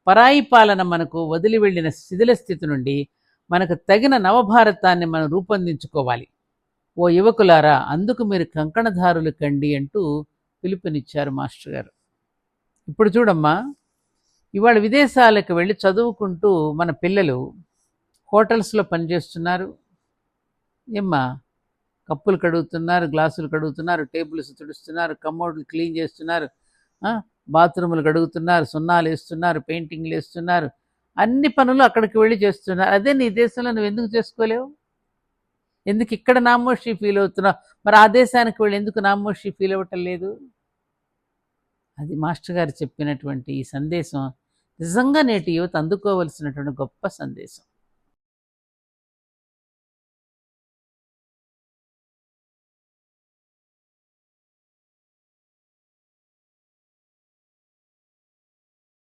పరాయి పాలన మనకు వదిలి వెళ్ళిన శిథిల స్థితి నుండి మనకు తగిన నవభారతాన్ని మనం రూపొందించుకోవాలి. ఓ యువకులారా, అందుకు మీరు కంకణధారులు కండి అంటూ పిలుపునిచ్చారు మాస్టర్ గారు. ఇప్పుడు చూడమ్మా, ఇవాళ విదేశాలకు వెళ్ళి చదువుకుంటూ మన పిల్లలు హోటల్స్లో పనిచేస్తున్నారు. ఏమ్మా, కప్పులు కడుగుతున్నారు, గ్లాసులు కడుగుతున్నారు, టేబుల్స్ తుడుస్తున్నారు, కమోడ్లు క్లీన్ చేస్తున్నారు, బాత్రూములు కడుగుతున్నారు, సున్నాలు వేస్తున్నారు, పెయింటింగ్లు వేస్తున్నారు, అన్ని పనులు అక్కడికి వెళ్ళి చేస్తున్నారు. అదే నీ దేశంలో నువ్వు ఎందుకు చేసుకోలేవు? ఎందుకు ఇక్కడ నామోషి ఫీల్ అవుతున్నావు? మరి ఆ దేశానికి వెళ్ళి ఎందుకు నామోషి ఫీల్ అవ్వటం లేదు? అది మాస్టర్ గారు చెప్పినటువంటి ఈ సందేశం నిజంగా నేటి యువత అందుకోవలసినటువంటి గొప్ప సందేశం.